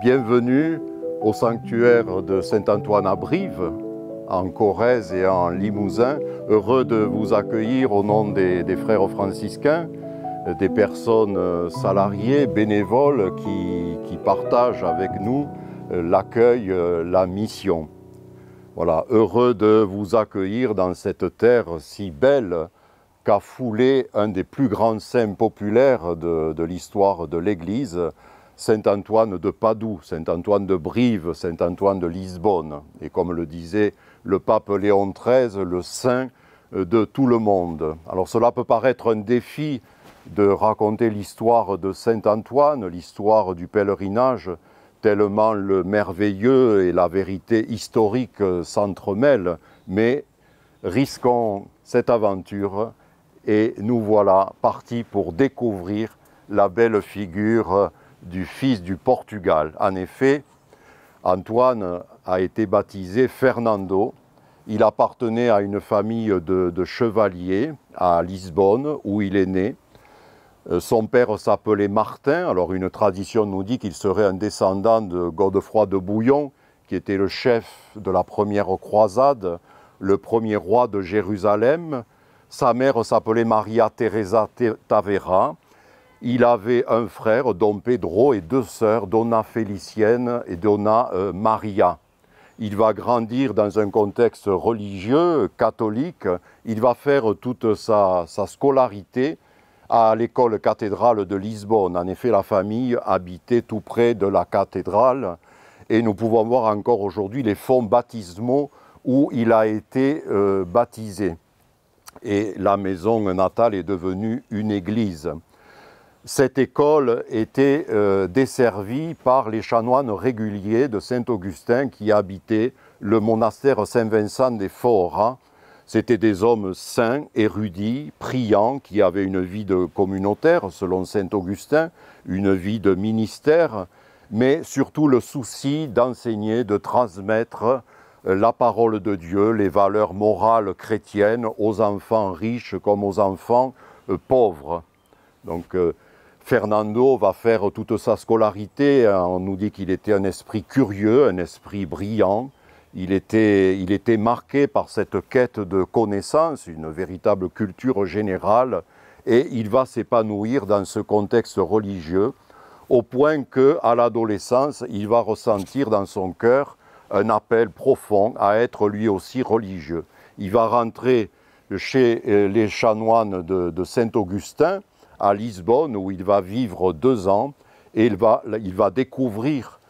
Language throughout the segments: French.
Bienvenue au sanctuaire de Saint-Antoine à Brive, en Corrèze et en Limousin. Heureux de vous accueillir au nom des frères franciscains, des personnes salariées, bénévoles qui partagent avec nous l'accueil, la mission. Voilà, heureux de vous accueillir dans cette terre si belle qu'a foulé un des plus grands saints populaires de l'histoire de l'Église, Saint-Antoine de Padoue, Saint-Antoine de Brive, Saint-Antoine de Lisbonne. Et comme le disait le pape Léon XIII, le saint de tout le monde. Alors cela peut paraître un défi de raconter l'histoire de Saint-Antoine, l'histoire du pèlerinage, tellement le merveilleux et la vérité historique s'entremêlent, mais risquons cette aventure et nous voilà partis pour découvrir la belle figure du fils du Portugal. En effet, Antoine a été baptisé Fernando. Il appartenait à une famille de chevaliers à Lisbonne, où il est né. Son père s'appelait Martin. Alors une tradition nous dit qu'il serait un descendant de Godefroy de Bouillon, qui était le chef de la première croisade, le premier roi de Jérusalem. Sa mère s'appelait Maria Teresa Tavera. Il avait un frère, Dom Pedro, et deux sœurs, Donna Felicienne et Donna Maria. Il va grandir dans un contexte religieux, catholique. Il va faire toute sa scolarité à l'école cathédrale de Lisbonne. En effet, la famille habitait tout près de la cathédrale et nous pouvons voir encore aujourd'hui les fonts baptismaux où il a été baptisé. Et la maison natale est devenue une église. Cette école était desservie par les chanoines réguliers de Saint-Augustin qui habitaient le monastère Saint-Vincent des Fora. C'étaient des hommes saints, érudits, priants, qui avaient une vie de communautaire, selon Saint-Augustin, une vie de ministère, mais surtout le souci d'enseigner, de transmettre la parole de Dieu, les valeurs morales chrétiennes aux enfants riches comme aux enfants pauvres. Donc, Fernando va faire toute sa scolarité. On nous dit qu'il était un esprit curieux, un esprit brillant. Il était marqué par cette quête de connaissance, une véritable culture générale, et il va s'épanouir dans ce contexte religieux, au point qu'à l'adolescence, il va ressentir dans son cœur un appel profond à être lui aussi religieux. Il va rentrer chez les chanoines de Saint-Augustin, à Lisbonne, où il va vivre 2 ans, et il va découvrir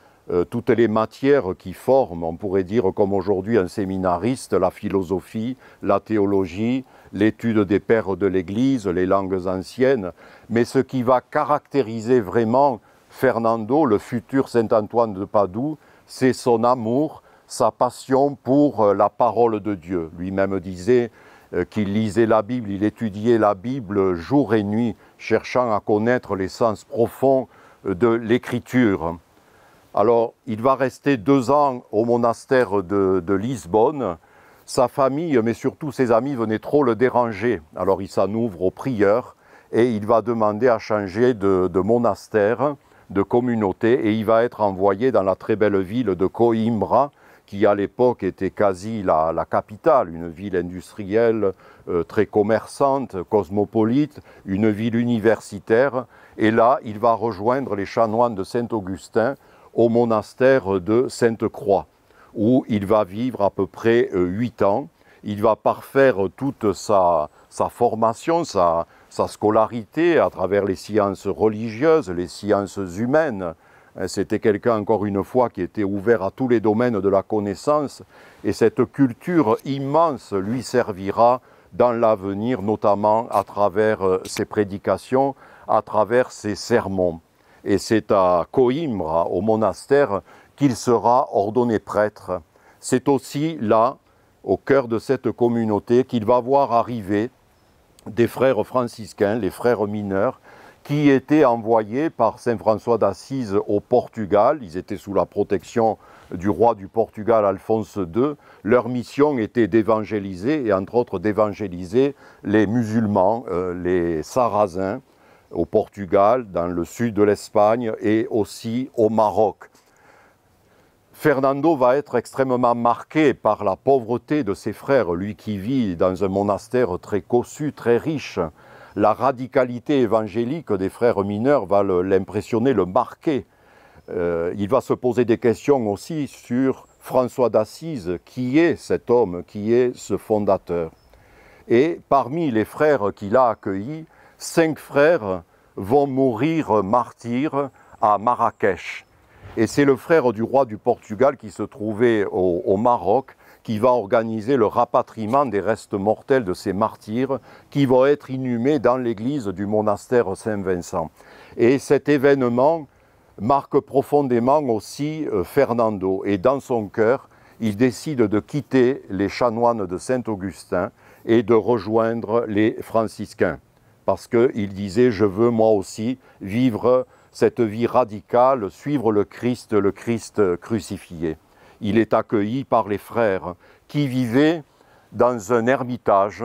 toutes les matières qui forment, on pourrait dire comme aujourd'hui un séminariste, la philosophie, la théologie, l'étude des pères de l'Église, les langues anciennes. Mais ce qui va caractériser vraiment Fernando, le futur Saint-Antoine de Padoue, c'est son amour, sa passion pour la parole de Dieu. Lui-même disait qu'il lisait la Bible, il étudiait la Bible jour et nuit, cherchant à connaître les sens profonds de l'Écriture. Alors, il va rester 2 ans au monastère de Lisbonne. Sa famille, mais surtout ses amis, venaient trop le déranger. Alors, il s'en ouvre aux prieurs et il va demander à changer de monastère, de communauté, et il va être envoyé dans la très belle ville de Coimbra, qui à l'époque était quasi la capitale, une ville industrielle très commerçante, cosmopolite, une ville universitaire. Et là, il va rejoindre les chanoines de Saint-Augustin au monastère de Sainte-Croix, où il va vivre à peu près 8 ans. Il va parfaire toute sa formation, sa scolarité à travers les sciences religieuses, les sciences humaines. C'était quelqu'un, encore une fois, qui était ouvert à tous les domaines de la connaissance, et cette culture immense lui servira dans l'avenir, notamment à travers ses prédications, à travers ses sermons. Et c'est à Coimbra, au monastère, qu'il sera ordonné prêtre. C'est aussi là, au cœur de cette communauté, qu'il va voir arriver des frères franciscains, les frères mineurs, qui étaient envoyés par saint François d'Assise au Portugal. Ils étaient sous la protection du roi du Portugal, Alphonse II. Leur mission était d'évangéliser, et entre autres d'évangéliser les musulmans, les Sarrasins, au Portugal, dans le sud de l'Espagne et aussi au Maroc. Fernando va être extrêmement marqué par la pauvreté de ses frères, lui qui vit dans un monastère très cossu, très riche. La radicalité évangélique des frères mineurs va l'impressionner, le marquer. Il va se poser des questions aussi sur François d'Assise, qui est cet homme, qui est ce fondateur. Et parmi les frères qu'il a accueillis, 5 frères vont mourir martyrs à Marrakech. Et c'est le frère du roi du Portugal qui se trouvait au Maroc qui va organiser le rapatriement des restes mortels de ces martyrs qui vont être inhumés dans l'église du monastère Saint-Vincent. Et cet événement marque profondément aussi Fernando. Et dans son cœur, il décide de quitter les chanoines de Saint-Augustin et de rejoindre les franciscains. Parce qu'il disait, je veux moi aussi vivre cette vie radicale, suivre le Christ crucifié. Il est accueilli par les frères qui vivaient dans un ermitage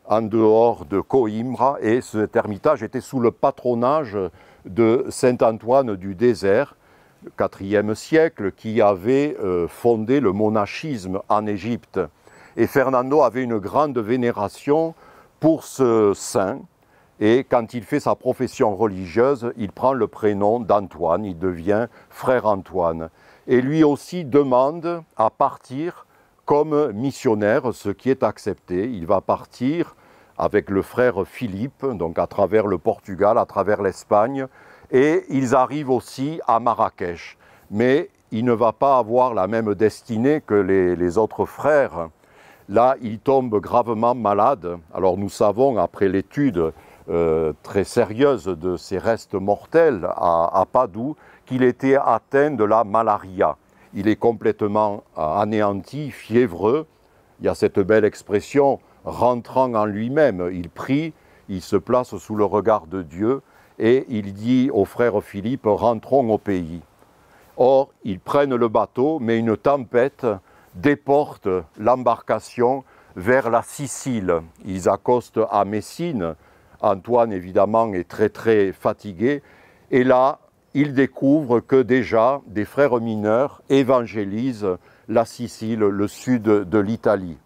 en dehors de Coimbra, et cet ermitage était sous le patronage de saint Antoine du Désert, IVe siècle, qui avait fondé le monachisme en Égypte. Et Fernando avait une grande vénération pour ce saint. Et quand il fait sa profession religieuse, il prend le prénom d'Antoine, il devient frère Antoine. Et lui aussi demande à partir comme missionnaire, ce qui est accepté. Il va partir avec le frère Philippe, donc à travers le Portugal, à travers l'Espagne, et ils arrivent aussi à Marrakech. Mais il ne va pas avoir la même destinée que les autres frères. Là, il tombe gravement malade. Alors nous savons, après l'étude très sérieuse de ses restes mortels à Padoue, qu'il était atteint de la malaria. Il est complètement anéanti, fiévreux. Il y a cette belle expression, rentrant en lui-même. Il prie, il se place sous le regard de Dieu et il dit au frère Philippe, rentrons au pays. Or, ils prennent le bateau, mais une tempête déporte l'embarcation vers la Sicile. Ils accostent à Messine. Antoine, évidemment, est très fatigué. Et là, il découvre que déjà des frères mineurs évangélisent la Sicile, le sud de l'Italie.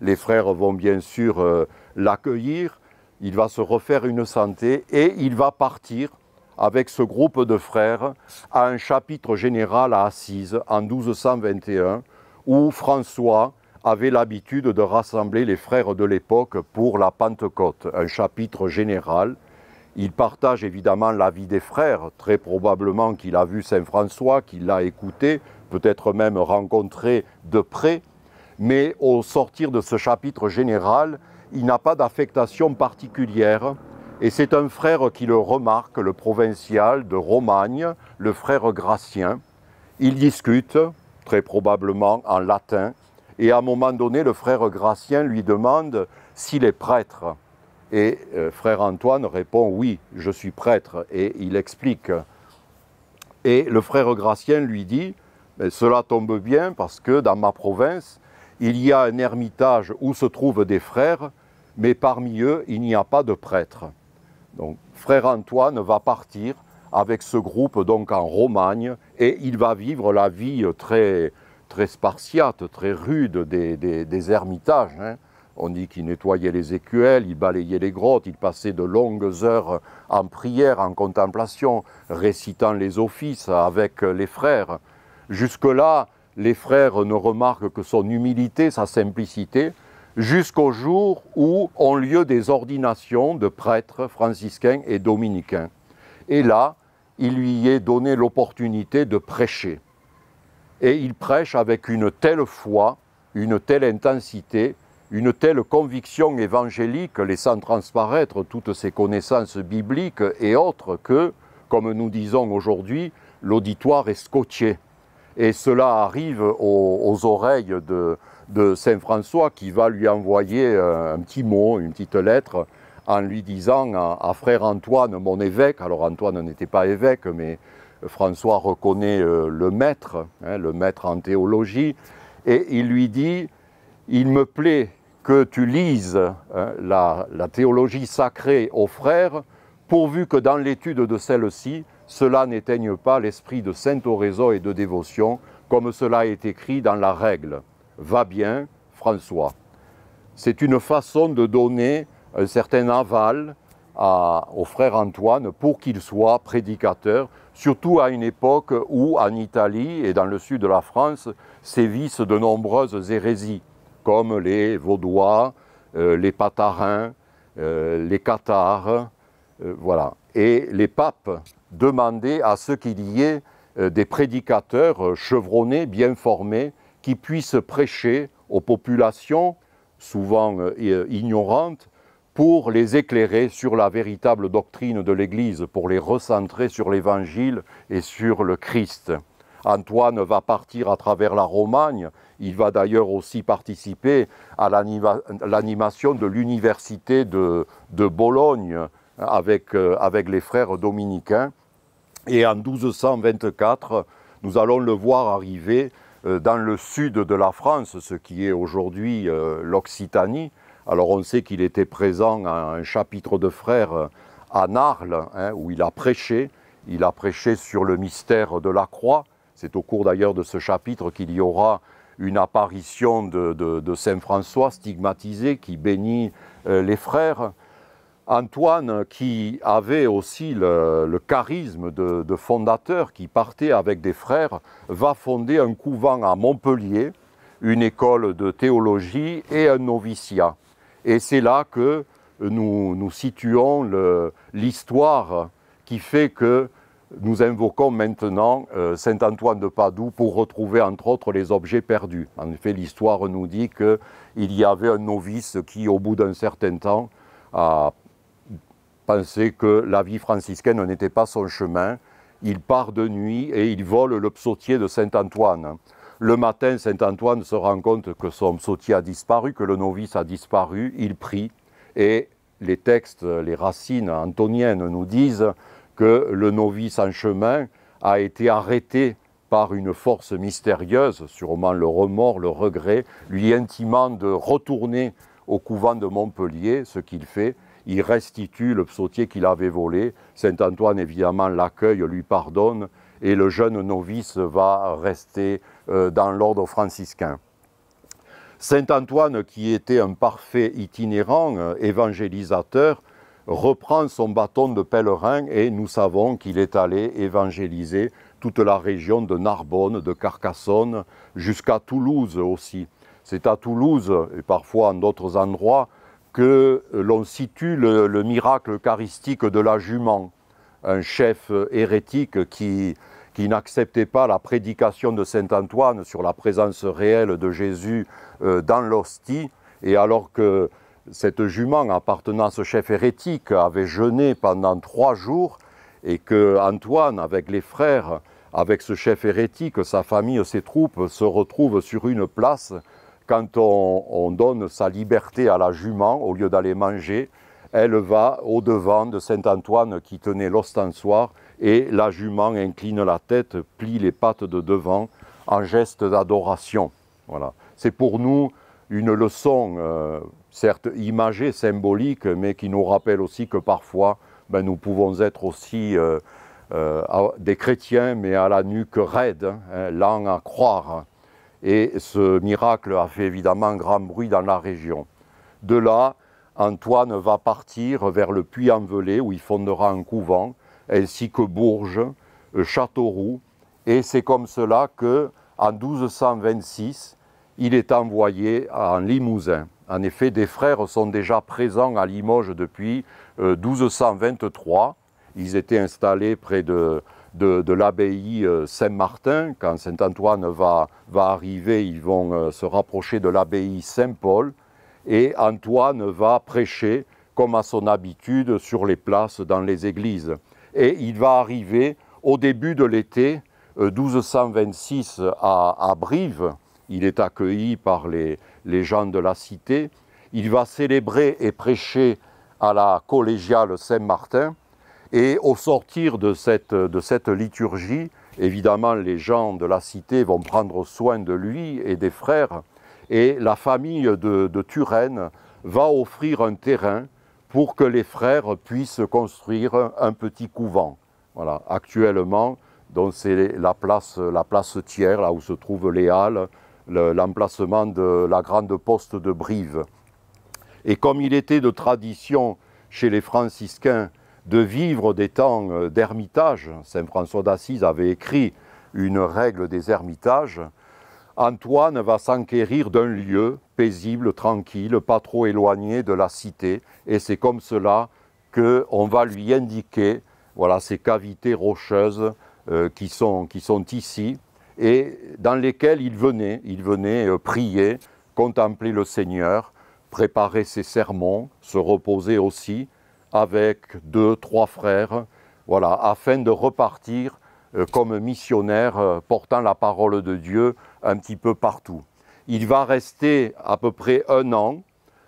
Les frères vont bien sûr l'accueillir. Il va se refaire une santé et il va partir avec ce groupe de frères à un chapitre général à Assise en 1221 où François avait l'habitude de rassembler les frères de l'époque pour la Pentecôte, un chapitre général. Il partage évidemment la vie des frères, très probablement qu'il a vu Saint François, qu'il l'a écouté, peut-être même rencontré de près, mais au sortir de ce chapitre général, il n'a pas d'affectation particulière, et c'est un frère qui le remarque, le provincial de Romagne, le frère Gratien. Ils discutent, très probablement en latin, et à un moment donné, le frère Gratien lui demande s'il est prêtre. Et frère Antoine répond « Oui, je suis prêtre » et il explique. Et le frère Gratien lui dit « Cela tombe bien parce que dans ma province, il y a un ermitage où se trouvent des frères, mais parmi eux, il n'y a pas de prêtre. » Donc frère Antoine va partir avec ce groupe donc en Romagne et il va vivre la vie très spartiate, très rude des ermitages. Hein. On dit qu'il nettoyait les écuelles, il balayait les grottes, il passait de longues heures en prière, en contemplation, récitant les offices avec les frères. Jusque-là, les frères ne remarquent que son humilité, sa simplicité, jusqu'au jour où ont lieu des ordinations de prêtres franciscains et dominicains. Et là, il lui est donné l'opportunité de prêcher. Et il prêche avec une telle foi, une telle intensité, une telle conviction évangélique, laissant transparaître toutes ses connaissances bibliques et autres, que, comme nous disons aujourd'hui, l'auditoire est scotché. Et cela arrive aux oreilles de Saint François qui va lui envoyer un petit mot, une petite lettre, en lui disant à frère Antoine, mon évêque, alors Antoine n'était pas évêque, mais François reconnaît le maître en théologie, et il lui dit, il me plaît que tu lises la théologie sacrée aux frères, pourvu que dans l'étude de celle-ci, cela n'éteigne pas l'esprit de sainte oraison et de dévotion comme cela est écrit dans la règle. Va bien, François. C'est une façon de donner un certain aval au frère Antoine pour qu'il soit prédicateur, surtout à une époque où, en Italie et dans le sud de la France, sévissent de nombreuses hérésies, comme les Vaudois, les Patharins, les Cathares, voilà. Et les papes demandaient à ce qu'il y ait des prédicateurs chevronnés, bien formés, qui puissent prêcher aux populations, souvent ignorantes, pour les éclairer sur la véritable doctrine de l'Église, pour les recentrer sur l'Évangile et sur le Christ. Antoine va partir à travers la Romagne, il va d'ailleurs aussi participer à l'animation de l'université de Bologne avec les frères dominicains. Et en 1224, nous allons le voir arriver dans le sud de la France, ce qui est aujourd'hui l'Occitanie. Alors on sait qu'il était présent à un chapitre de frères à Narles, où il a prêché sur le mystère de la croix. C'est au cours d'ailleurs de ce chapitre qu'il y aura une apparition de Saint François stigmatisé qui bénit les frères. Antoine, qui avait aussi le charisme de fondateur, qui partait avec des frères, va fonder un couvent à Montpellier, une école de théologie et un noviciat. Et c'est là que nous situons l'histoire qui fait que nous invoquons maintenant Saint Antoine de Padoue pour retrouver entre autres les objets perdus. En effet, l'histoire nous dit qu'il y avait un novice qui, au bout d'un certain temps, a pensé que la vie franciscaine n'était pas son chemin. Il part de nuit et il vole le psautier de Saint Antoine. Le matin, Saint Antoine se rend compte que son psautier a disparu, que le novice a disparu. Il prie et les textes, les racines antoniennes nous disent que le novice en chemin a été arrêté par une force mystérieuse, sûrement le remords, le regret, lui intimant de retourner au couvent de Montpellier, ce qu'il fait. Il restitue le psautier qu'il avait volé. Saint Antoine, évidemment, l'accueille, lui pardonne, et le jeune novice va rester dans l'ordre franciscain. Saint Antoine, qui était un parfait itinérant, évangélisateur, reprend son bâton de pèlerin et nous savons qu'il est allé évangéliser toute la région de Narbonne, de Carcassonne, jusqu'à Toulouse aussi. C'est à Toulouse, et parfois en d'autres endroits, que l'on situe le miracle eucharistique de la jument, un chef hérétique qui n'acceptait pas la prédication de Saint Antoine sur la présence réelle de Jésus dans l'hostie, et alors que cette jument appartenant à ce chef hérétique avait jeûné pendant 3 jours, et que Antoine, avec les frères, avec ce chef hérétique, sa famille, ses troupes, se retrouvent sur une place. Quand on donne sa liberté à la jument, au lieu d'aller manger, elle va au-devant de Saint Antoine qui tenait l'ostensoir, et la jument incline la tête, plie les pattes de devant en geste d'adoration. Voilà. C'est pour nous une leçon, certes imagée, symbolique, mais qui nous rappelle aussi que parfois, nous pouvons être aussi des chrétiens, mais à la nuque raide, lents à croire. Et ce miracle a fait évidemment grand bruit dans la région. De là, Antoine va partir vers le Puy-en-Velay, où il fondera un couvent, ainsi que Bourges, Châteauroux. Et c'est comme cela qu'en 1226, il est envoyé en Limousin. En effet, des frères sont déjà présents à Limoges depuis 1223. Ils étaient installés près de l'abbaye Saint-Martin. Quand Saint-Antoine va arriver, ils vont se rapprocher de l'abbaye Saint-Paul. Et Antoine va prêcher, comme à son habitude, sur les places dans les églises. Et il va arriver au début de l'été 1226 à Brive. Il est accueilli par les gens de la cité. Il va célébrer et prêcher à la collégiale Saint-Martin. Et au sortir de cette liturgie, évidemment, les gens de la cité vont prendre soin de lui et des frères. Et la famille de Turenne va offrir un terrain pour que les frères puissent construire un petit couvent. Voilà. Actuellement, Donc c'est la place Thiers, là où se trouvent les Halles, l'emplacement de la grande poste de Brive. Et comme il était de tradition chez les franciscains de vivre des temps d'ermitage, saint François d'Assise avait écrit une règle des ermitages, Antoine va s'enquérir d'un lieu paisible, tranquille, pas trop éloigné de la cité, et c'est comme cela qu'on va lui indiquer voilà, ces cavités rocheuses qui sont ici, et dans lesquelles il venait prier, contempler le Seigneur, préparer ses sermons, se reposer aussi avec 2, 3 frères, voilà, afin de repartir comme missionnaire portant la parole de Dieu un petit peu partout. Il va rester à peu près 1 an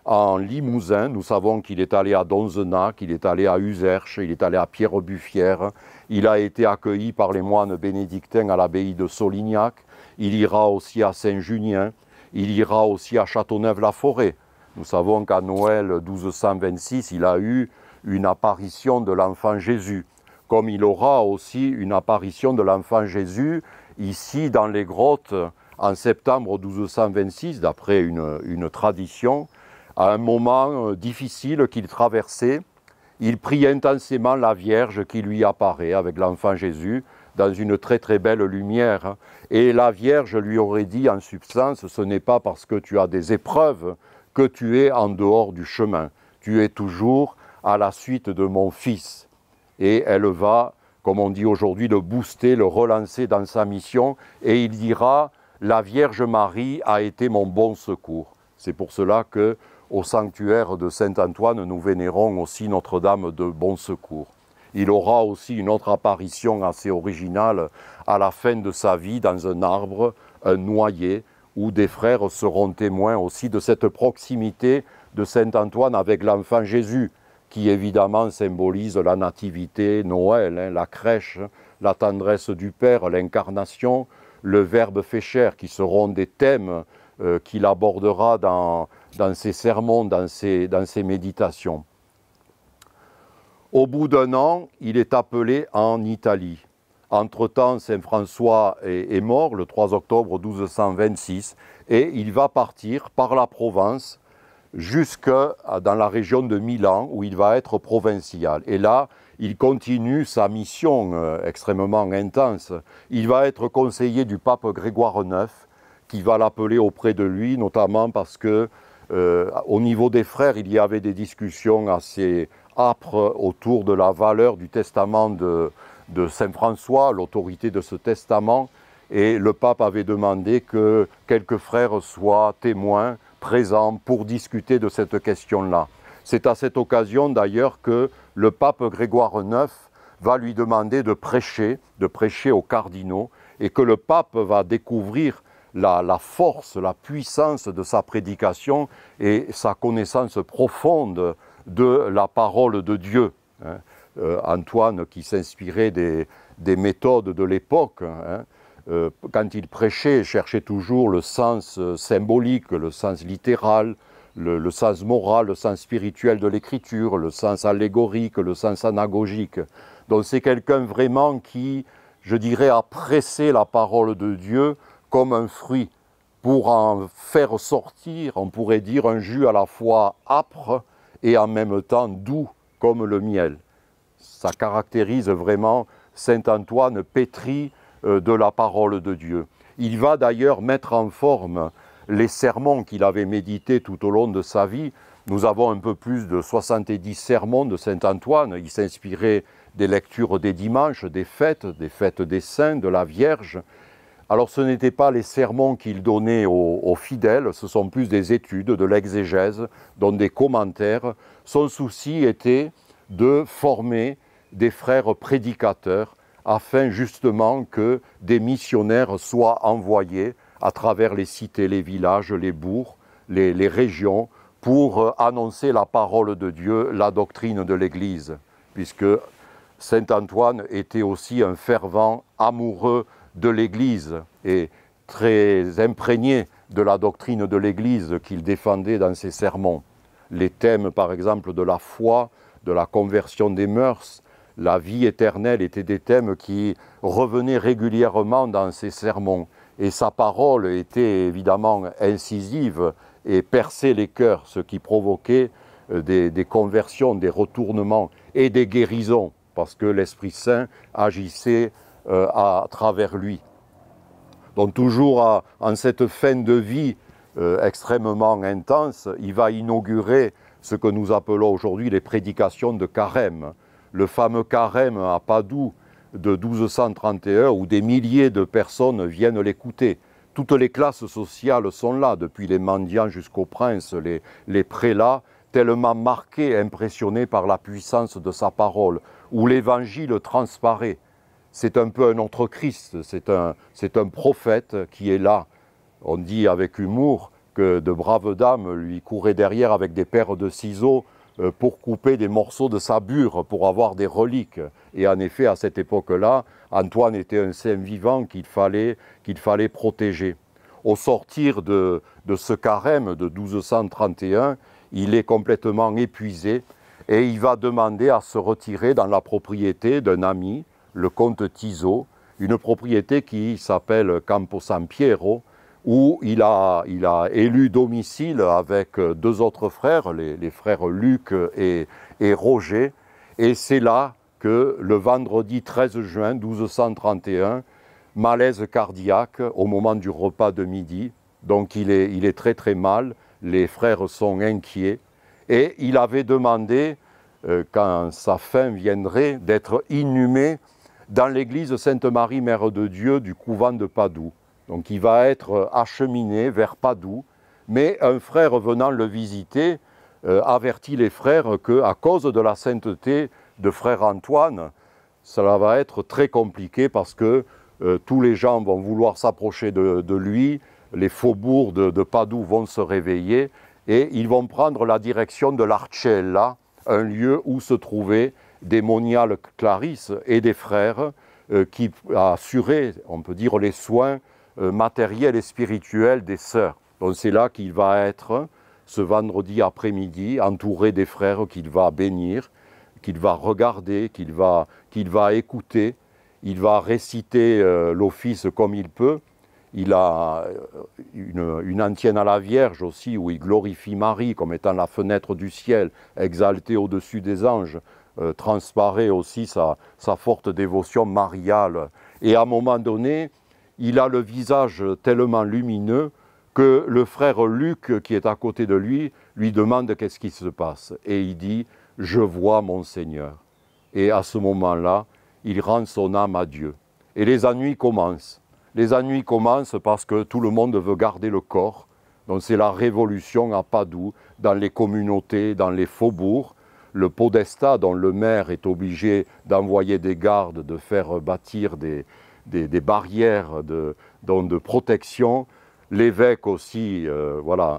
en Limousin. Nous savons qu'il est allé à Donzenac, qu'il est allé à Uzerche, il est allé à Pierre-Buffière. Il a été accueilli par les moines bénédictins à l'abbaye de Solignac. Il ira aussi à Saint-Junien. Il ira aussi à Châteauneuf-la-Forêt. Nous savons qu'à Noël 1226, il a eu une apparition de l'enfant Jésus. Comme il aura aussi une apparition de l'enfant Jésus ici dans les grottes en septembre 1226, d'après une tradition, à un moment difficile qu'il traversait. Il prie intensément la Vierge qui lui apparaît avec l'enfant Jésus dans une très très belle lumière. Et la Vierge lui aurait dit en substance, ce n'est pas parce que tu as des épreuves que tu es en dehors du chemin. Tu es toujours à la suite de mon Fils. Et elle va, comme on dit aujourd'hui, le booster, le relancer dans sa mission. Et il dira, la Vierge Marie a été mon bon secours. C'est pour cela que au sanctuaire de Saint-Antoine, nous vénérons aussi Notre-Dame de Bon Secours. Il aura aussi une autre apparition assez originale à la fin de sa vie dans un arbre, un noyer, où des frères seront témoins aussi de cette proximité de Saint-Antoine avec l'enfant Jésus, qui évidemment symbolise la nativité, Noël, la crèche, la tendresse du Père, l'incarnation, le Verbe fait chair, qui seront des thèmes qu'il abordera dans ses sermons, dans ses méditations. Au bout d'1 an, il est appelé en Italie. Entre-temps, saint François est mort le 3 octobre 1226 et il va partir par la Provence jusque dans la région de Milan où il va être provincial. Et là, il continue sa mission extrêmement intense. Il va être conseiller du pape Grégoire IX qui va l'appeler auprès de lui, notamment parce que au niveau des frères, il y avait des discussions assez âpres autour de la valeur du testament de saint François, l'autorité de ce testament, et le pape avait demandé que quelques frères soient témoins, présents pour discuter de cette question-là. C'est à cette occasion d'ailleurs que le pape Grégoire IX va lui demander de prêcher aux cardinaux, et que le pape va découvrir la force, la puissance de sa prédication et sa connaissance profonde de la parole de Dieu. Antoine, qui s'inspirait des méthodes de l'époque, quand il prêchait, cherchait toujours le sens symbolique, le sens littéral, le sens moral, le sens spirituel de l'écriture, le sens allégorique, le sens anagogique. Donc c'est quelqu'un vraiment qui, je dirais, a pressé la parole de Dieu comme un fruit pour en faire sortir, on pourrait dire, un jus à la fois âpre et en même temps doux comme le miel. Ça caractérise vraiment saint Antoine pétri de la parole de Dieu. Il va d'ailleurs mettre en forme les sermons qu'il avait médités tout au long de sa vie. Nous avons un peu plus de 70 sermons de saint Antoine. Il s'inspirait des lectures des dimanches, des fêtes des saints, de la Vierge. Alors ce n'étaient pas les sermons qu'il donnait aux fidèles, ce sont plus des études, de l'exégèse, dont des commentaires. Son souci était de former des frères prédicateurs afin justement que des missionnaires soient envoyés à travers les cités, les villages, les bourgs, les régions, pour annoncer la parole de Dieu, la doctrine de l'Église, puisque saint Antoine était aussi un fervent amoureux de l'Église et très imprégné de la doctrine de l'Église qu'il défendait dans ses sermons. Les thèmes, par exemple, de la foi, de la conversion des mœurs, la vie éternelle étaient des thèmes qui revenaient régulièrement dans ses sermons. Et sa parole était évidemment incisive et perçait les cœurs, ce qui provoquait des conversions, des retournements et des guérisons, parce que l'Esprit Saint agissait à travers lui. Donc toujours en cette fin de vie extrêmement intense, il va inaugurer ce que nous appelons aujourd'hui les prédications de Carême. Le fameux Carême à Padoue de 1231 où des milliers de personnes viennent l'écouter. Toutes les classes sociales sont là, depuis les mendiants jusqu'aux princes, les prélats, tellement marqués, impressionnés par la puissance de sa parole, où l'évangile transparaît. C'est un peu un autre Christ, c'est un prophète qui est là. On dit avec humour que de braves dames lui couraient derrière avec des paires de ciseaux pour couper des morceaux de sa bure, pour avoir des reliques. Et en effet, à cette époque-là, Antoine était un saint vivant qu'il fallait protéger. Au sortir de ce carême de 1231, il est complètement épuisé et il va demander à se retirer dans la propriété d'un ami, le comte Tizot, une propriété qui s'appelle Campo San Piero, où il a élu domicile avec deux autres frères, les frères Luc et Roger. Et c'est là que le vendredi 13 juin 1231, malaise cardiaque au moment du repas de midi. Donc il est très très mal, les frères sont inquiets. Et il avait demandé, quand sa fin viendrait, d'être inhumé dans l'église Sainte-Marie, Mère de Dieu du couvent de Padoue. Donc il va être acheminé vers Padoue, mais un frère venant le visiter avertit les frères qu'à cause de la sainteté de frère Antoine, cela va être très compliqué parce que tous les gens vont vouloir s'approcher de lui, les faubourgs de Padoue vont se réveiller et ils vont prendre la direction de l'Arcella, un lieu où se trouvaient des moniales Clarisse et des frères qui assuraient, on peut dire, les soins matériels et spirituels des sœurs. Donc c'est là qu'il va être, ce vendredi après-midi, entouré des frères qu'il va bénir, qu'il va regarder, qu'il va écouter. Il va réciter l'office comme il peut. Il a une antienne à la Vierge aussi, où il glorifie Marie comme étant la fenêtre du ciel, exaltée au-dessus des anges. Transparaît aussi sa forte dévotion mariale. Et à un moment donné, il a le visage tellement lumineux que le frère Luc, qui est à côté de lui demande qu'est-ce qui se passe. Et il dit « Je vois mon Seigneur ». Et à ce moment-là, il rend son âme à Dieu. Et les ennuis commencent. Les ennuis commencent parce que tout le monde veut garder le corps. Donc c'est la révolution à Padoue, dans les communautés, dans les faubourgs. Le podestat, dont le maire est obligé d'envoyer des gardes, de faire bâtir des barrières de protection. L'évêque aussi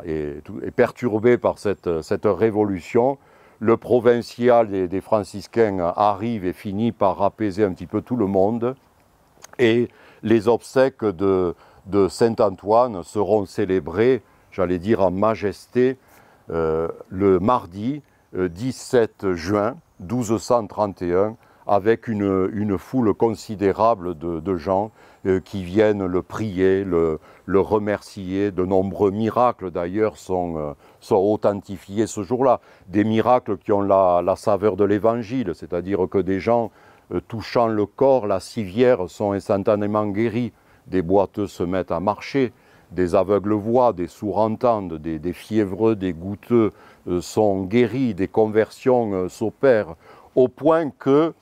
est perturbé par cette révolution. Le provincial des franciscains arrive et finit par apaiser un petit peu tout le monde. Et les obsèques de Saint-Antoine seront célébrées, j'allais dire en majesté, le mardi 17 juin 1231, avec une foule considérable de gens qui viennent le prier, le remercier. De nombreux miracles d'ailleurs sont authentifiés ce jour-là. Des miracles qui ont la saveur de l'évangile, c'est-à-dire que des gens touchant le corps, la civière, sont instantanément guéris. Des boiteux se mettent à marcher, des aveugles voient, des sourds entendent, des fiévreux, des goutteux sont guéris, des conversions s'opèrent, au point que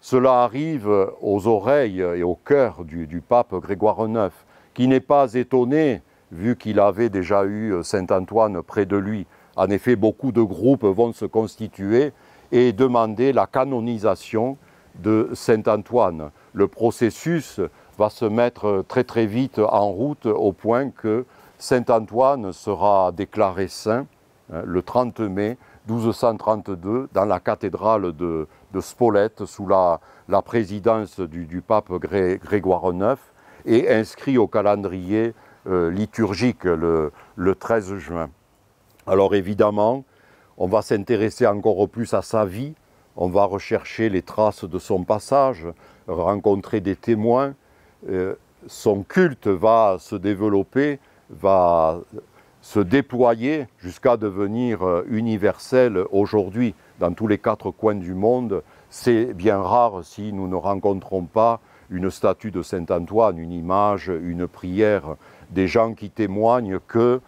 cela arrive aux oreilles et au cœur du pape Grégoire IX, qui n'est pas étonné, vu qu'il avait déjà eu Saint-Antoine près de lui. En effet, beaucoup de groupes vont se constituer et demander la canonisation de Saint-Antoine. Le processus va se mettre très très vite en route, au point que Saint-Antoine sera déclaré saint le 30 mai 1232 dans la cathédrale de Spolète, sous la présidence du pape Grégoire IX, et inscrit au calendrier liturgique le 13 juin. Alors évidemment, on va s'intéresser encore plus à sa vie, on va rechercher les traces de son passage, rencontrer des témoins. Son culte va se développer, va se déployer jusqu'à devenir universel aujourd'hui dans tous les 4 coins du monde. C'est bien rare si nous ne rencontrons pas une statue de Saint Antoine, une image, une prière, des gens qui témoignent que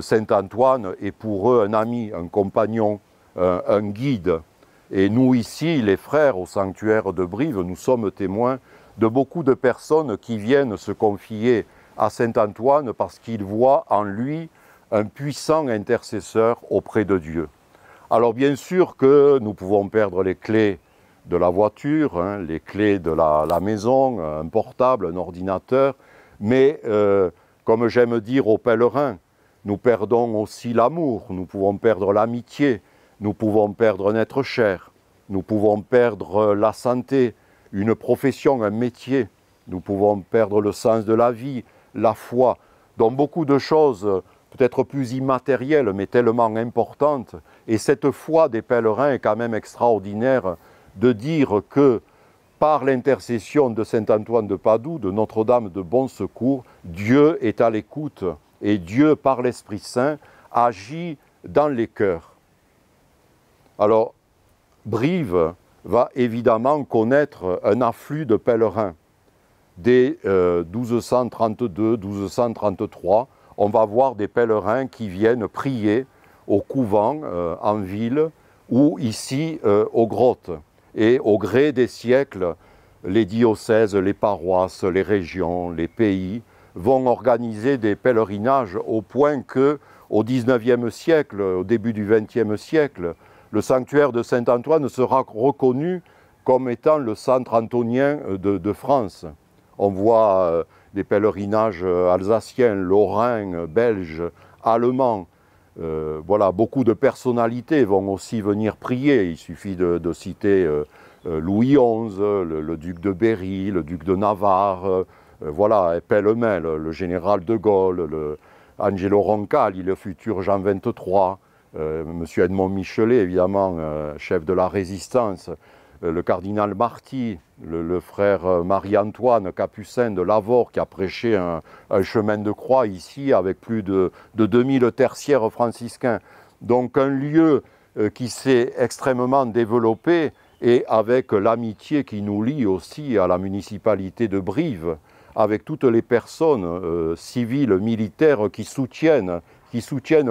Saint Antoine est pour eux un ami, un compagnon, un guide. Et nous ici, les frères au sanctuaire de Brive, nous sommes témoins de beaucoup de personnes qui viennent se confier à Saint Antoine parce qu'ils voient en lui un puissant intercesseur auprès de Dieu. Alors bien sûr que nous pouvons perdre les clés de la voiture, hein, les clés de la maison, un portable, un ordinateur, mais comme j'aime dire aux pèlerins, nous perdons aussi l'amour, nous pouvons perdre l'amitié, nous pouvons perdre un être cher, nous pouvons perdre la santé, une profession, un métier, nous pouvons perdre le sens de la vie, la foi, donc beaucoup de choses peut-être plus immatérielles mais tellement importantes. Et cette foi des pèlerins est quand même extraordinaire de dire que par l'intercession de Saint Antoine de Padoue, de Notre-Dame de Bon Secours, Dieu est à l'écoute et Dieu, par l'Esprit Saint, agit dans les cœurs. Alors, Brive va évidemment connaître un afflux de pèlerins. Dès 1232-1233, on va voir des pèlerins qui viennent prier au couvent en ville ou ici aux grottes. Et au gré des siècles, les diocèses, les paroisses, les régions, les pays vont organiser des pèlerinages au point que, au XIXe siècle, au début du XXe siècle, le sanctuaire de Saint Antoine sera reconnu comme étant le centre antonien de France. On voit des pèlerinages alsaciens, lorrains, belges, allemands. Voilà, beaucoup de personnalités vont aussi venir prier. Il suffit de citer Louis XI, le duc de Berry, le duc de Navarre, voilà, pêle-mêle, le général de Gaulle, Angelo Roncalli, le futur Jean XXIII, M. Edmond Michelet, évidemment, chef de la Résistance, le cardinal Marty, le frère Marie-Antoine Capucin de Lavore, qui a prêché un chemin de croix ici avec plus de 2000 tertiaires franciscains. Donc un lieu qui s'est extrêmement développé et avec l'amitié qui nous lie aussi à la municipalité de Brive, avec toutes les personnes civiles, militaires qui soutiennent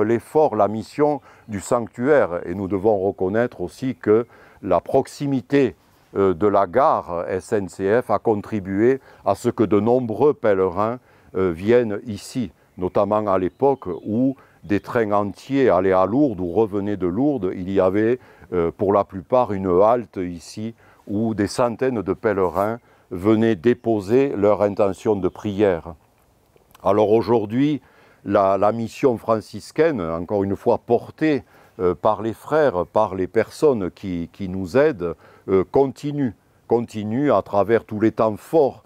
l'effort, la mission du sanctuaire. Et nous devons reconnaître aussi que la proximité de la gare SNCF a contribué à ce que de nombreux pèlerins viennent ici, notamment à l'époque où des trains entiers allaient à Lourdes ou revenaient de Lourdes. Il y avait pour la plupart une halte ici où des centaines de pèlerins venaient déposer leur intention de prière. Alors aujourd'hui, la mission franciscaine, encore une fois portée par les frères, par les personnes qui nous aident, continue à travers tous les temps forts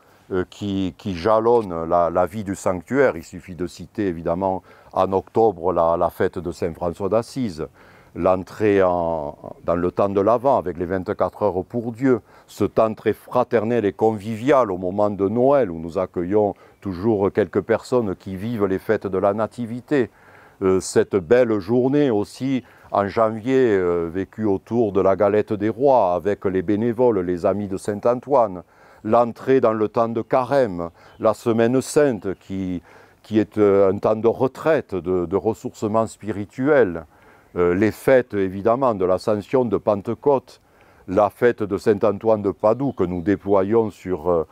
qui jalonnent la vie du sanctuaire. Il suffit de citer évidemment en octobre la fête de Saint François d'Assise, l'entrée dans le temps de l'Avent avec les 24 heures pour Dieu, ce temps très fraternel et convivial au moment de Noël où nous accueillons toujours quelques personnes qui vivent les fêtes de la Nativité, cette belle journée aussi en janvier vécue autour de la galette des rois avec les bénévoles, les amis de Saint Antoine, l'entrée dans le temps de Carême, la Semaine Sainte qui est un temps de retraite, de ressourcement spirituel, les fêtes évidemment de l'Ascension de Pentecôte, la fête de Saint Antoine de Padoue que nous déployons sur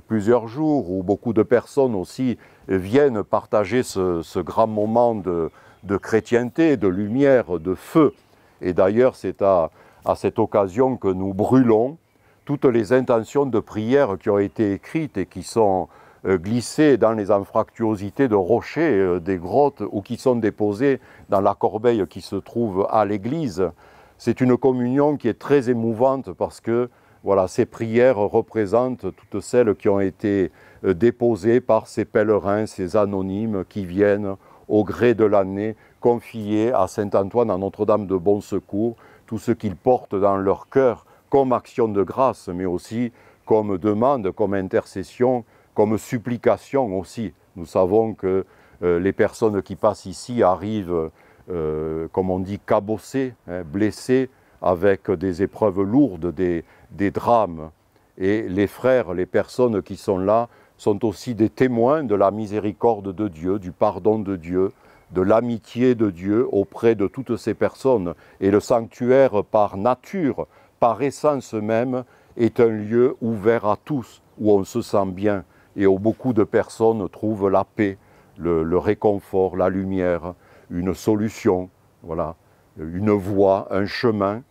plusieurs jours, où beaucoup de personnes aussi viennent partager ce grand moment de chrétienté, de lumière, de feu. Et d'ailleurs, c'est à cette occasion que nous brûlons toutes les intentions de prière qui ont été écrites et qui sont glissées dans les anfractuosités de rochers, des grottes, ou qui sont déposées dans la corbeille qui se trouve à l'église. C'est une communion qui est très émouvante parce que voilà, ces prières représentent toutes celles qui ont été déposées par ces pèlerins, ces anonymes qui viennent au gré de l'année confier à Saint Antoine, à Notre-Dame de Bon Secours, tout ce qu'ils portent dans leur cœur comme action de grâce, mais aussi comme demande, comme intercession, comme supplication aussi. Nous savons que les personnes qui passent ici arrivent, comme on dit, cabossées, hein, blessées, avec des épreuves lourdes, des drames. Et les frères, les personnes qui sont là, sont aussi des témoins de la miséricorde de Dieu, du pardon de Dieu, de l'amitié de Dieu auprès de toutes ces personnes. Et le sanctuaire, par nature, par essence même, est un lieu ouvert à tous, où on se sent bien et où beaucoup de personnes trouvent la paix, le réconfort, la lumière, une solution, voilà, une voie, un chemin.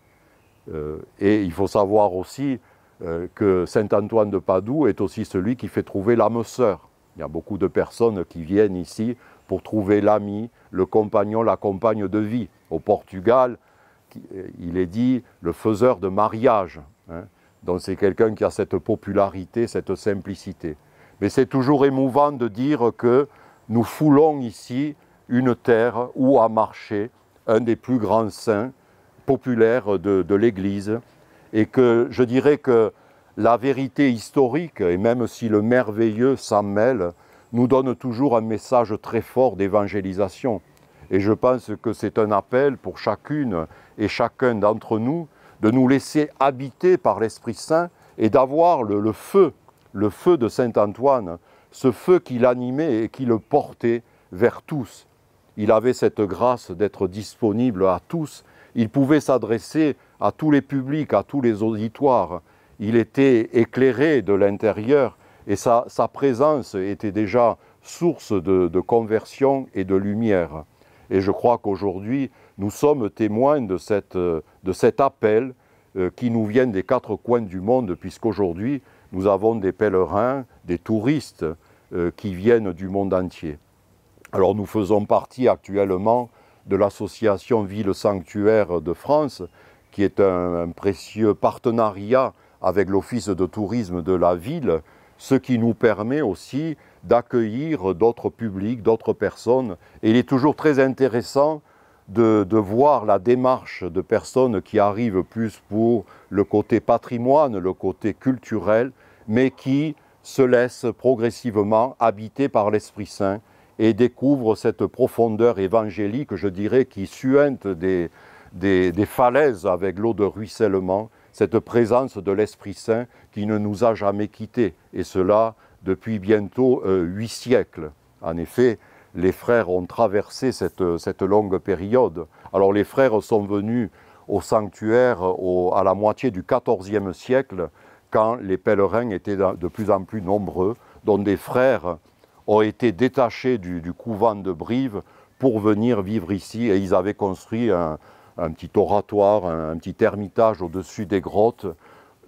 Et il faut savoir aussi que saint Antoine de Padoue est aussi celui qui fait trouver l'âme sœur. Il y a beaucoup de personnes qui viennent ici pour trouver l'ami, le compagnon, la compagne de vie. Au Portugal, il est dit le faiseur de mariage. Hein. Donc c'est quelqu'un qui a cette popularité, cette simplicité. Mais c'est toujours émouvant de dire que nous foulons ici une terre où a marché un des plus grands saints populaires de l'Église, et que je dirais que la vérité historique, et même si le merveilleux s'en mêle, nous donne toujours un message très fort d'évangélisation. Et je pense que c'est un appel pour chacune et chacun d'entre nous de nous laisser habiter par l'Esprit Saint et d'avoir le feu de saint Antoine, ce feu qui l'animait et qui le portait vers tous. Il avait cette grâce d'être disponible à tous. Il pouvait s'adresser à tous les publics, à tous les auditoires. Il était éclairé de l'intérieur et sa présence était déjà source de conversion et de lumière. Et je crois qu'aujourd'hui, nous sommes témoins de cet appel qui nous vient des quatre coins du monde, puisqu'aujourd'hui, nous avons des pèlerins, des touristes qui viennent du monde entier. Alors nous faisons partie actuellement de l'association Ville Sanctuaire de France, qui est un précieux partenariat avec l'office de tourisme de la ville, ce qui nous permet aussi d'accueillir d'autres publics, d'autres personnes. Et il est toujours très intéressant de voir la démarche de personnes qui arrivent plus pour le côté patrimoine, le côté culturel, mais qui se laissent progressivement habiter par l'Esprit Saint et découvrent cette profondeur évangélique, je dirais, qui suinte des falaises avec l'eau de ruissellement, cette présence de l'Esprit Saint qui ne nous a jamais quittés, et cela depuis bientôt 8 siècles. En effet, les frères ont traversé cette longue période. Alors les frères sont venus au sanctuaire à la moitié du XIVe siècle, quand les pèlerins étaient de plus en plus nombreux, dont des frères ont été détachés du couvent de Brive pour venir vivre ici, et ils avaient construit un petit oratoire, un petit ermitage au-dessus des grottes,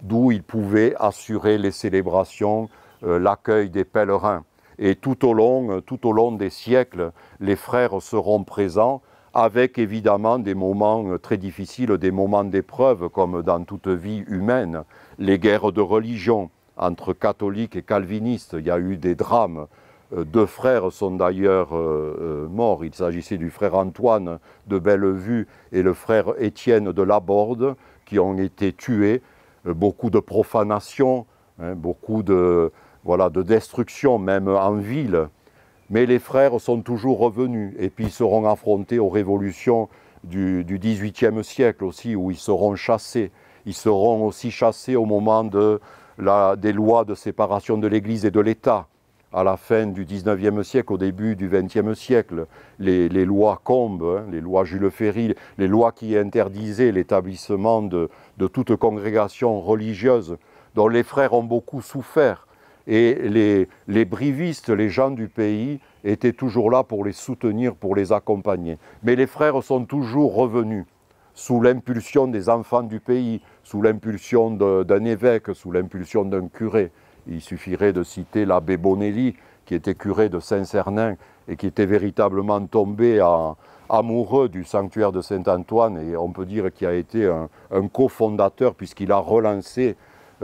d'où ils pouvaient assurer les célébrations, l'accueil des pèlerins. Et tout au long des siècles, les frères seront présents, avec évidemment des moments très difficiles, des moments d'épreuve, comme dans toute vie humaine, les guerres de religion entre catholiques et calvinistes. Il y a eu des drames. 2 frères sont d'ailleurs morts. Il s'agissait du frère Antoine de Bellevue et le frère Étienne de Laborde, qui ont été tués. Beaucoup de profanation, hein, beaucoup de destruction, même en ville. Mais les frères sont toujours revenus, et puis ils seront affrontés aux révolutions du XVIIIe siècle aussi, où ils seront chassés. Ils seront aussi chassés au moment des lois de séparation de l'Église et de l'État. À la fin du XIXe siècle, au début du XXe siècle, les lois Combes, hein, les lois Jules Ferry, les lois qui interdisaient l'établissement de toute congrégation religieuse, dont les frères ont beaucoup souffert. Et les brivistes, les gens du pays, étaient toujours là pour les soutenir, pour les accompagner. Mais les frères sont toujours revenus, sous l'impulsion des enfants du pays, sous l'impulsion d'un évêque, sous l'impulsion d'un curé. Il suffirait de citer l'abbé Bonelli, qui était curé de Saint-Cernin et qui était véritablement tombé amoureux du sanctuaire de Saint-Antoine, et on peut dire qu'il a été un cofondateur, puisqu'il a relancé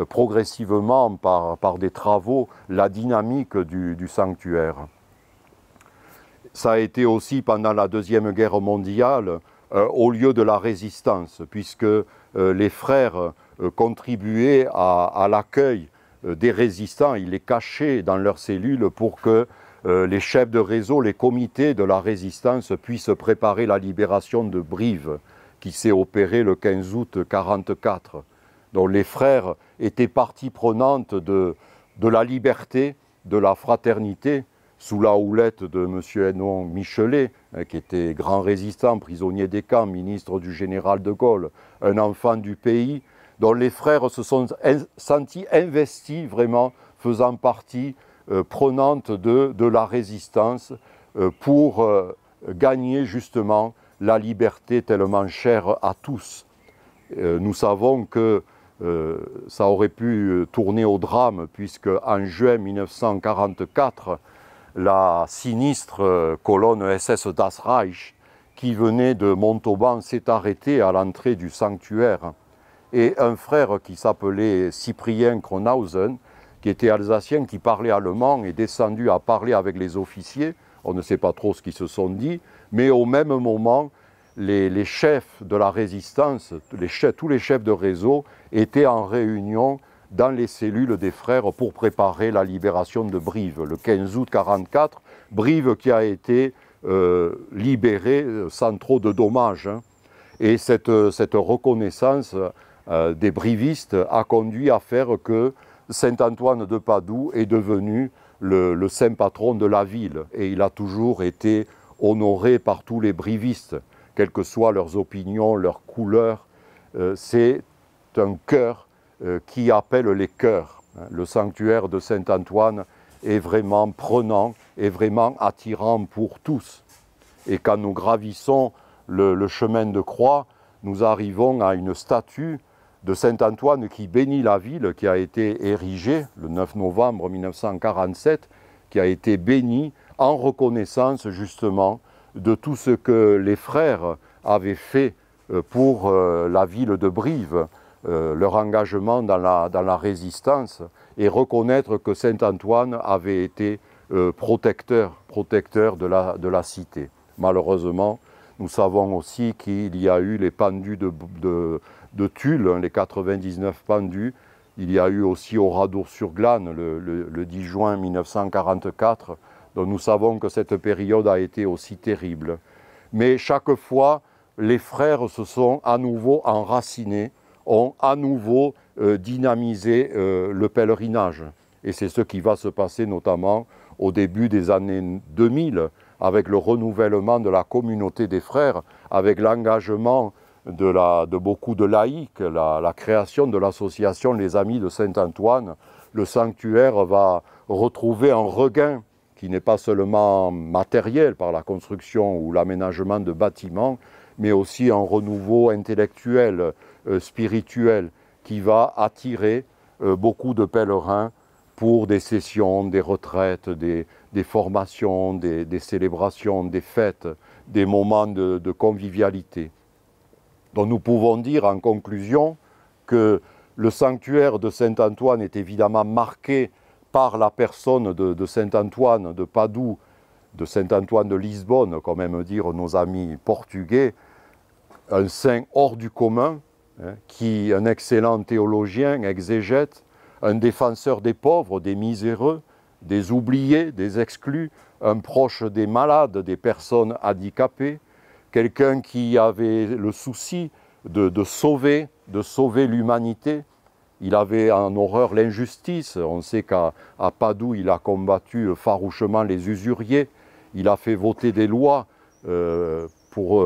progressivement par des travaux la dynamique du sanctuaire. Ça a été aussi pendant la Deuxième Guerre mondiale au lieu de la résistance, puisque les frères contribuer à l'accueil des résistants. Il les cachait dans leurs cellules pour que les chefs de réseau, les comités de la résistance puissent préparer la libération de Brive, qui s'est opérée le 15 août 1944. Donc les frères étaient partie prenante de la liberté, de la fraternité, sous la houlette de M. Edmond Michelet, qui était grand résistant, prisonnier des camps, ministre du général de Gaulle, un enfant du pays, dont les frères se sont sentis investis vraiment, faisant partie prenante de la résistance pour gagner justement la liberté tellement chère à tous. Nous savons que ça aurait pu tourner au drame, puisque en juin 1944, la sinistre colonne SS Das Reich, qui venait de Montauban, s'est arrêtée à l'entrée du sanctuaire. Et un frère qui s'appelait Cyprien Kronhausen, qui était alsacien, qui parlait allemand, est descendu à parler avec les officiers. On ne sait pas trop ce qu'ils se sont dit, mais au même moment, les chefs de la résistance, tous les chefs de réseau, étaient en réunion dans les cellules des frères pour préparer la libération de Brive. Le 15 août 1944, Brive qui a été libérée sans trop de dommages. Et cette reconnaissance des brivistes a conduit à faire que Saint-Antoine de Padoue est devenu le saint patron de la ville. Et il a toujours été honoré par tous les brivistes, quelles que soient leurs opinions, leurs couleurs. C'est un cœur qui appelle les cœurs. Le sanctuaire de Saint-Antoine est vraiment prenant et vraiment attirant pour tous. Et quand nous gravissons le chemin de croix, nous arrivons à une statue de Saint-Antoine qui bénit la ville, qui a été érigée le 9 novembre 1947, qui a été bénie en reconnaissance justement de tout ce que les frères avaient fait pour la ville de Brive, leur engagement dans la résistance, et reconnaître que Saint-Antoine avait été protecteur de la cité. Malheureusement, nous savons aussi qu'il y a eu les pendus de Tulle, les 99 pendus. Il y a eu aussi au Radour-sur-Glane le 10 juin 1944. Donc nous savons que cette période a été aussi terrible. Mais chaque fois, les frères se sont à nouveau enracinés, ont à nouveau dynamisé le pèlerinage. Et c'est ce qui va se passer notamment au début des années 2000, avec le renouvellement de la communauté des frères, avec l'engagement de beaucoup de laïcs, la création de l'association Les Amis de Saint-Antoine. Le sanctuaire va retrouver un regain qui n'est pas seulement matériel par la construction ou l'aménagement de bâtiments, mais aussi un renouveau intellectuel, spirituel, qui va attirer beaucoup de pèlerins pour des sessions, des retraites, des formations, des célébrations, des fêtes, des moments de convivialité. Donc nous pouvons dire en conclusion que le sanctuaire de Saint-Antoine est évidemment marqué par la personne de Saint-Antoine de Padoue, de Saint-Antoine de Lisbonne, comme aiment dire nos amis portugais, un saint hors du commun, un excellent théologien, exégète, un défenseur des pauvres, des miséreux, des oubliés, des exclus, un proche des malades, des personnes handicapées, quelqu'un qui avait le souci de sauver l'humanité. Il avait en horreur l'injustice. On sait qu'à Padoue, il a combattu farouchement les usuriers. Il a fait voter des lois pour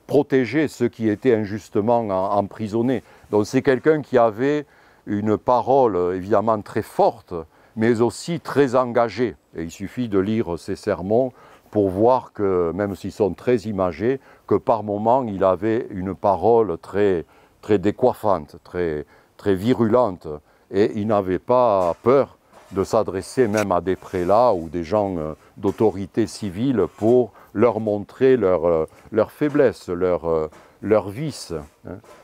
protéger ceux qui étaient injustement emprisonnés. Donc c'est quelqu'un qui avait une parole évidemment très forte, mais aussi très engagée. Et il suffit de lire ses sermons pour voir que, même s'ils sont très imagés, que par moments, il avait une parole très, très décoiffante, très virulente. Et il n'avait pas peur de s'adresser même à des prélats ou des gens d'autorité civile pour leur montrer leur faiblesse, leur vice.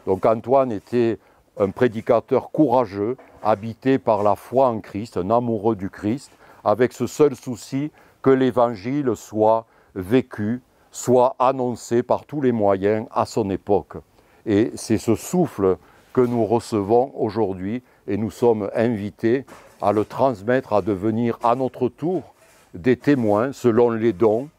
Donc Antoine était un prédicateur courageux, habité par la foi en Christ, un amoureux du Christ, avec ce seul souci que l'Évangile soit vécu, soit annoncé par tous les moyens à son époque. Et c'est ce souffle que nous recevons aujourd'hui et nous sommes invités à le transmettre, à devenir à notre tour des témoins selon les dons,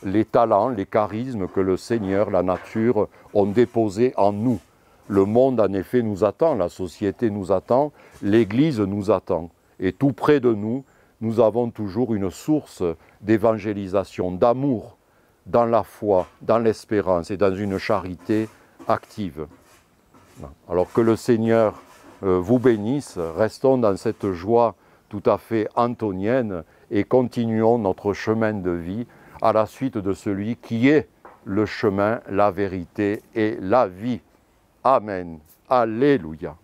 les talents, les charismes que le Seigneur, la nature ont déposés en nous. Le monde en effet nous attend, la société nous attend, l'Église nous attend. Et tout près de nous, nous avons toujours une source d'évangélisation, d'amour, dans la foi, dans l'espérance et dans une charité active. Alors que le Seigneur vous bénisse, restons dans cette joie tout à fait antonienne et continuons notre chemin de vie à la suite de celui qui est le chemin, la vérité et la vie. Amen. Alléluia.